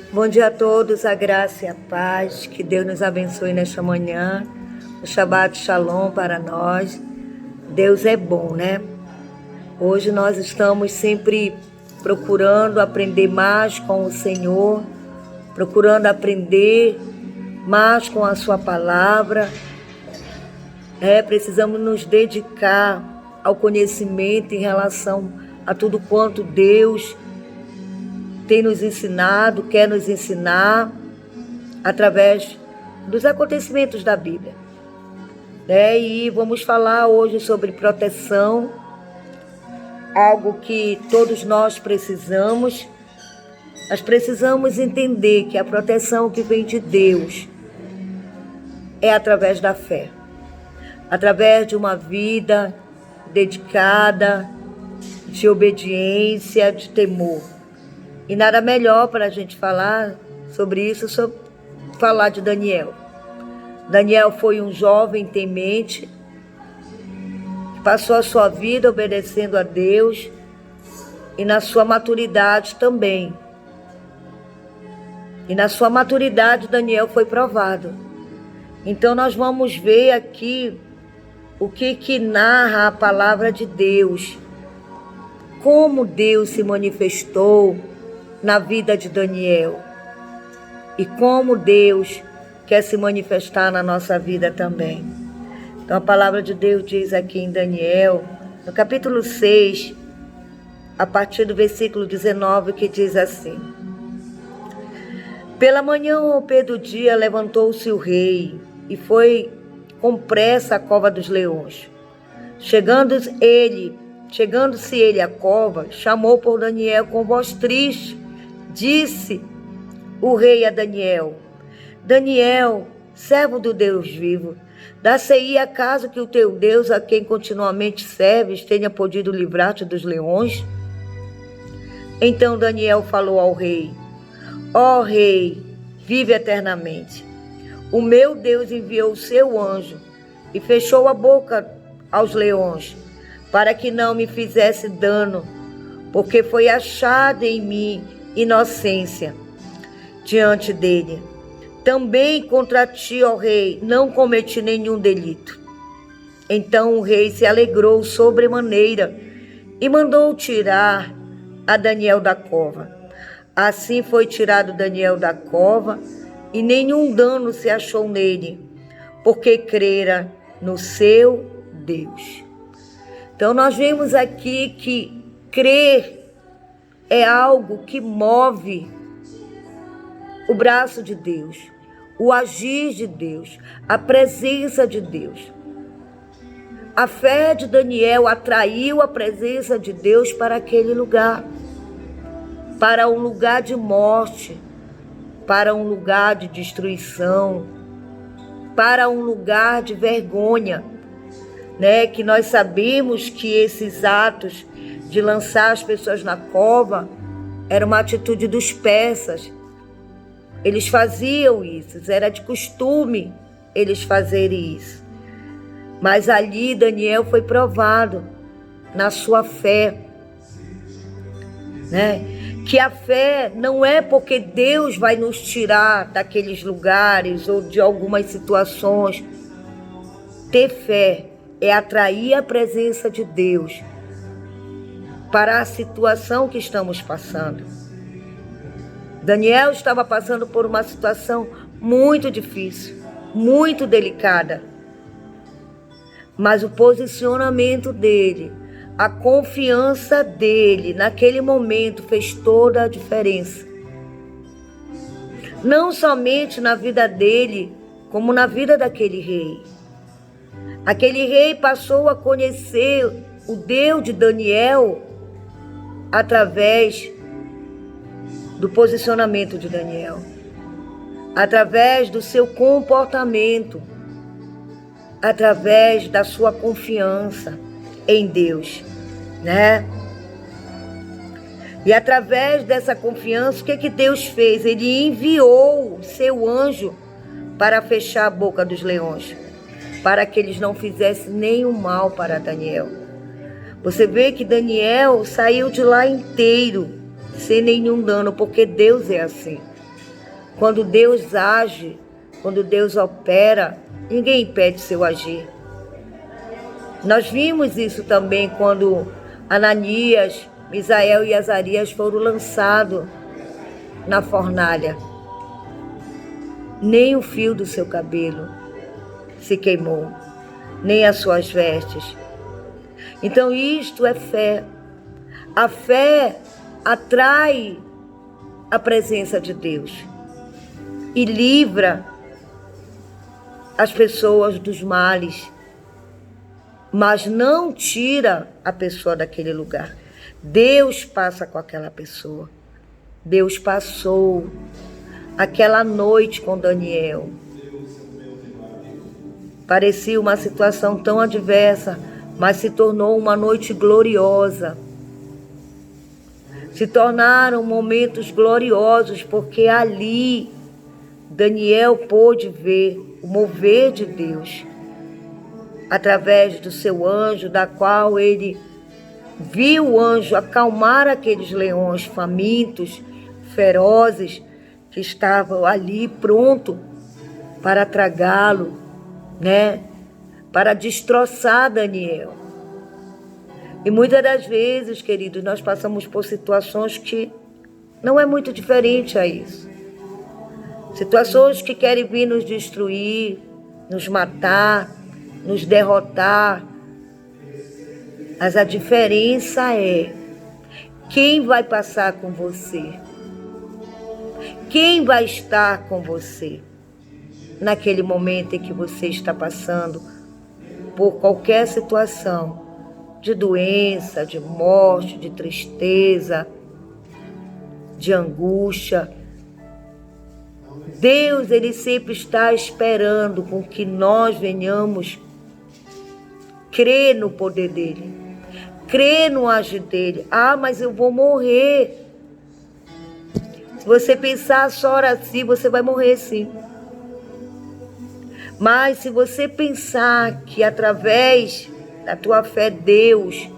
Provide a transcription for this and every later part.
Bom dia a todos, a graça e a paz, que Deus nos abençoe nesta manhã, o Shabbat Shalom para nós. Deus é bom, né? Hoje nós estamos sempre procurando aprender mais com o Senhor, procurando aprender mais com a sua palavra. Precisamos nos dedicar ao conhecimento em relação a tudo quanto Deus tem nos ensinado, quer nos ensinar através dos acontecimentos da Bíblia. E vamos falar hoje sobre proteção, algo que todos nós precisamos. Nós precisamos entender que a proteção que vem de Deus é através da fé, através de uma vida dedicada, de obediência, de temor. E nada melhor para a gente falar sobre isso, só falar de Daniel. Daniel foi um jovem temente, que passou a sua vida obedecendo a Deus e na sua maturidade também. E na sua maturidade Daniel foi provado. Então nós vamos ver aqui o que narra a palavra de Deus. Como Deus se manifestou na vida de Daniel e como Deus quer se manifestar na nossa vida também. Então a palavra de Deus diz aqui em Daniel, no capítulo 6, a partir do versículo 19, que diz assim: Pela manhã, ao pé do dia, levantou-se o rei e foi com pressa à cova dos leões. Chegando-se ele à cova, chamou por Daniel com voz triste. Disse o rei a Daniel: Daniel, servo do Deus vivo, dá-se-ia acaso que o teu Deus, a quem continuamente serves, tenha podido livrar-te dos leões? Então Daniel falou ao rei: Ó rei, vive eternamente. O meu Deus enviou o seu anjo e fechou a boca aos leões, para que não me fizesse dano, porque foi achada em mim inocência diante dele. Também contra ti, ó rei, não cometi nenhum delito. Então o rei se alegrou sobremaneira e mandou tirar a Daniel da cova. Assim foi tirado Daniel da cova e nenhum dano se achou nele, porque crera no seu Deus. Então nós vemos aqui que crer é algo que move o braço de Deus, o agir de Deus, a presença de Deus. A fé de Daniel atraiu a presença de Deus para aquele lugar, para um lugar de morte, para um lugar de destruição, para um lugar de vergonha, que nós sabemos que esses atos de lançar as pessoas na cova era uma atitude dos persas. Eles faziam isso, era de costume eles fazerem isso. Mas ali Daniel foi provado na sua fé, que a fé não é porque Deus vai nos tirar daqueles lugares ou de algumas situações. Ter fé é atrair a presença de Deus para a situação que estamos passando. Daniel estava passando por uma situação muito difícil, muito delicada. Mas o posicionamento dele, a confiança dele naquele momento fez toda a diferença. Não somente na vida dele, como na vida daquele rei. Aquele rei passou a conhecer o Deus de Daniel através do posicionamento de Daniel, através do seu comportamento, através da sua confiança em Deus, E através dessa confiança, o que Deus fez? Ele enviou o seu anjo para fechar a boca dos leões, para que eles não fizessem nenhum mal para Daniel. Você vê que Daniel saiu de lá inteiro, sem nenhum dano, porque Deus é assim. Quando Deus age, quando Deus opera, ninguém impede seu agir. Nós vimos isso também quando Ananias, Misael e Azarias foram lançados na fornalha. Nem o fio do seu cabelo se queimou, nem as suas vestes. Então isto é fé. A fé atrai a presença de Deus e livra as pessoas dos males, mas não tira a pessoa daquele lugar. Deus passa com aquela pessoa. Deus passou aquela noite com Daniel. Parecia uma situação tão adversa, mas se tornou uma noite gloriosa. Se tornaram momentos gloriosos, porque ali Daniel pôde ver o mover de Deus, através do seu anjo, da qual ele viu o anjo acalmar aqueles leões famintos, ferozes, que estavam ali pronto para tragá-lo, né? Para destroçar Daniel. E muitas das vezes, queridos, nós passamos por situações que não é muito diferente a isso. Situações que querem vir nos destruir, nos matar, nos derrotar. Mas a diferença é quem vai passar com você. Quem vai estar com você naquele momento em que você está passando por qualquer situação de doença, de morte, de tristeza, de angústia. Deus, Ele sempre está esperando com que nós venhamos crer no poder dEle, crer no agir dEle. Ah, mas eu vou morrer. Se você pensar só assim, você vai morrer sim. Mas se você pensar que através da tua fé, Deus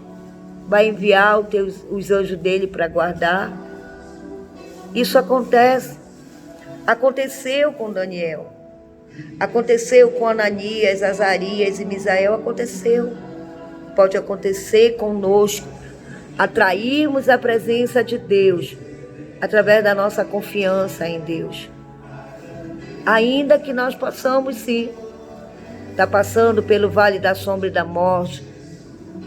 vai enviar os anjos dele para guardar, isso acontece. Aconteceu com Daniel. Aconteceu com Ananias, Azarias e Misael. Aconteceu. Pode acontecer conosco. Atrairmos a presença de Deus através da nossa confiança em Deus. Ainda que nós possamos, sim, estar passando pelo vale da sombra e da morte,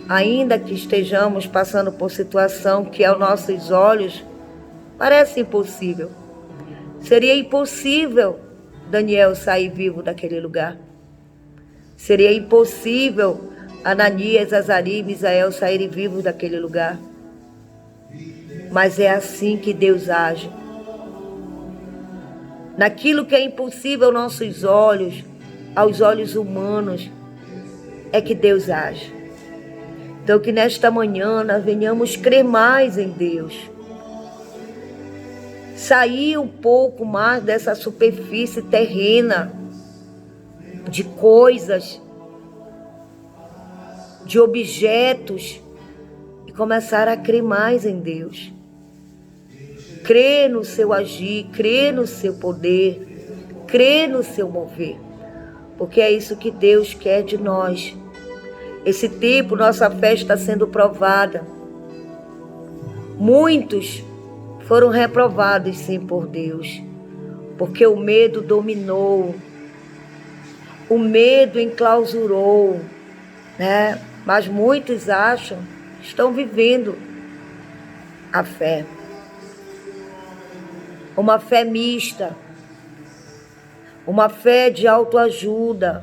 ainda que estejamos passando por situação que aos nossos olhos parece impossível. Seria impossível Daniel sair vivo daquele lugar. Seria impossível Ananias, Azarias e Misael saírem vivos daquele lugar. Mas é assim que Deus age. Naquilo que é impossível aos nossos olhos, aos olhos humanos, é que Deus age. Então que nesta manhã nós venhamos crer mais em Deus. Sair um pouco mais dessa superfície terrena, de coisas, de objetos, e começar a crer mais em Deus. Crer no seu agir, crer no seu poder, crer no seu mover. Porque é isso que Deus quer de nós. Esse tempo, nossa fé está sendo provada. Muitos foram reprovados, sim, por Deus. Porque o medo dominou. O medo enclausurou, né? Mas muitos acham, estão vivendo a fé. Uma fé mista, uma fé de autoajuda,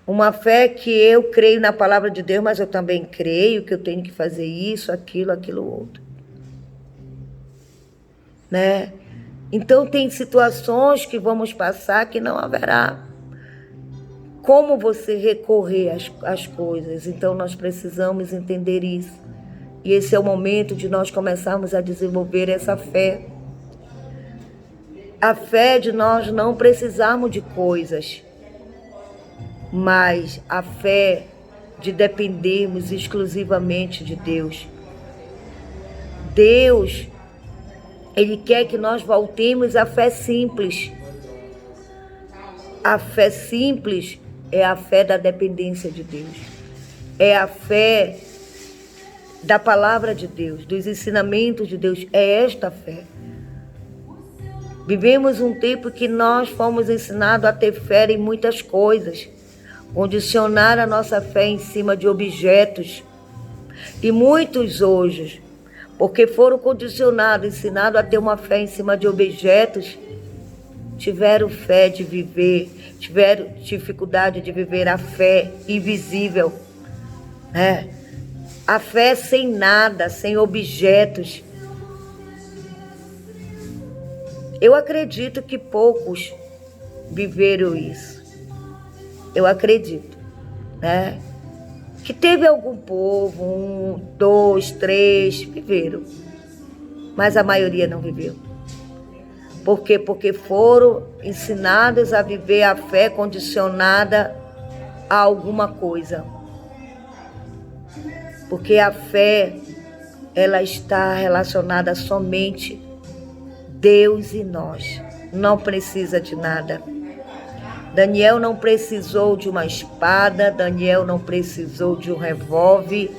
uma fé que eu creio na palavra de Deus, mas eu também creio que eu tenho que fazer isso, aquilo outro, né? Então tem situações que vamos passar que não haverá como você recorrer às coisas. Então nós precisamos entender isso. E esse é o momento de nós começarmos a desenvolver essa fé. A fé de nós não precisarmos de coisas, mas a fé de dependermos exclusivamente de Deus. Deus Ele quer que nós voltemos à fé simples. A fé simples é a fé da dependência de Deus. É a fé da palavra de Deus, dos ensinamentos de Deus. É esta fé. Vivemos um tempo que nós fomos ensinados a ter fé em muitas coisas, condicionar a nossa fé em cima de objetos. E muitos hoje, porque foram condicionados, ensinados a ter uma fé em cima de objetos, tiveram fé de viver, tiveram dificuldade de viver a fé invisível. A fé sem nada, sem objetos. Eu acredito que poucos viveram isso. Eu acredito, que teve algum povo, 1, 2, 3, viveram. Mas a maioria não viveu. Por quê? Porque foram ensinados a viver a fé condicionada a alguma coisa. Porque a fé, ela está relacionada somente Deus e nós. Não precisa de nada. Daniel não precisou de uma espada, Daniel não precisou de um revólver,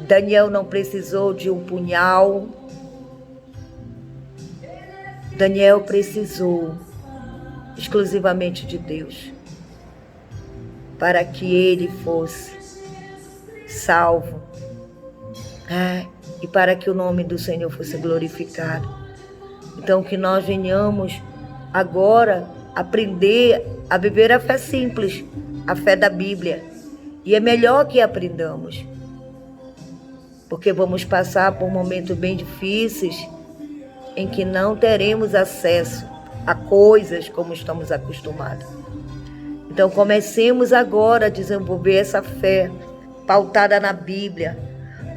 Daniel não precisou de um punhal. Daniel precisou exclusivamente de Deus para que ele fosse salvo, e para que o nome do Senhor fosse glorificado. Então, que nós venhamos agora aprender a viver a fé simples, a fé da Bíblia. E é melhor que aprendamos, porque vamos passar por momentos bem difíceis em que não teremos acesso a coisas como estamos acostumados. Então, comecemos agora a desenvolver essa fé pautada na Bíblia,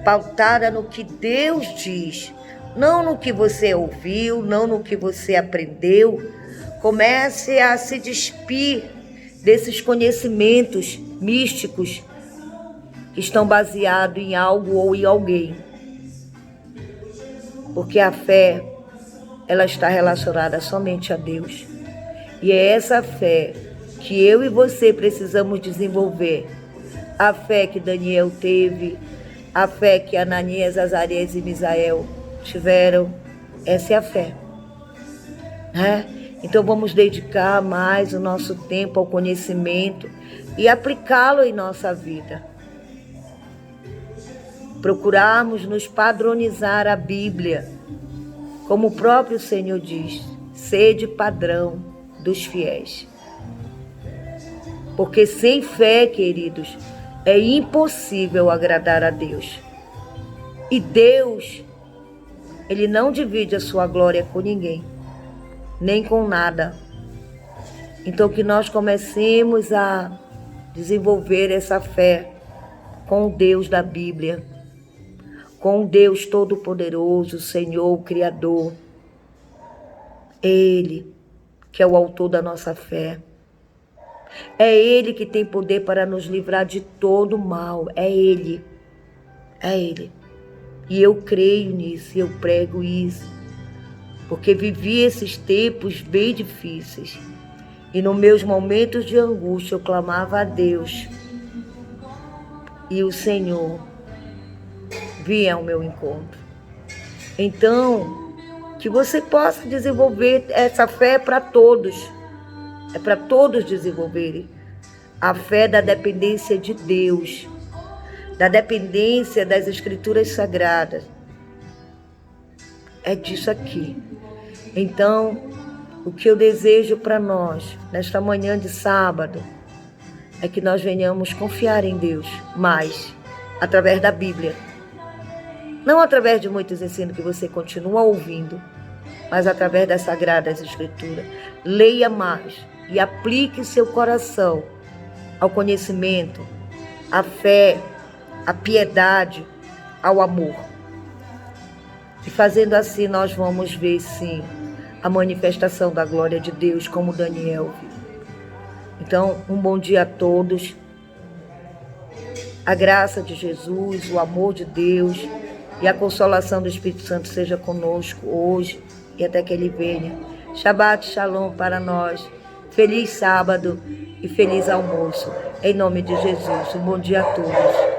pautada no que Deus diz, não no que você ouviu, não no que você aprendeu. Comece a se despir desses conhecimentos místicos que estão baseados em algo ou em alguém. Porque a fé, ela está relacionada somente a Deus. E é essa fé que eu e você precisamos desenvolver. A fé que Daniel teve, a fé que Ananias, Azarias e Misael tiveram, essa é a fé. Então vamos dedicar mais o nosso tempo ao conhecimento e aplicá-lo em nossa vida. Procurarmos nos padronizar a Bíblia, como o próprio Senhor diz, sede padrão dos fiéis. Porque sem fé, queridos, é impossível agradar a Deus. E Deus, Ele não divide a sua glória com ninguém, nem com nada. Então que nós comecemos a desenvolver essa fé com o Deus da Bíblia, com o Deus Todo-Poderoso, Senhor, o Criador. Ele que é o autor da nossa fé. É Ele que tem poder para nos livrar de todo mal. É Ele. É Ele. E eu creio nisso, eu prego isso. Porque vivi esses tempos bem difíceis. E nos meus momentos de angústia eu clamava a Deus. E o Senhor vinha ao meu encontro. Então, que você possa desenvolver essa fé para todos. É para todos desenvolverem a fé da dependência de Deus, da dependência das Escrituras Sagradas. É disso aqui. Então, o que eu desejo para nós, nesta manhã de sábado, é que nós venhamos confiar em Deus mais, através da Bíblia. Não através de muitos ensinos que você continua ouvindo, mas através das Sagradas Escrituras. Leia mais e aplique seu coração ao conhecimento, à fé, à piedade, ao amor. E fazendo assim, nós vamos ver, sim, a manifestação da glória de Deus, como Daniel viu. Então, um bom dia a todos. A graça de Jesus, o amor de Deus e a consolação do Espírito Santo seja conosco hoje e até que ele venha. Shabbat Shalom para nós. Feliz sábado e feliz almoço. Em nome de Jesus. Um bom dia a todos.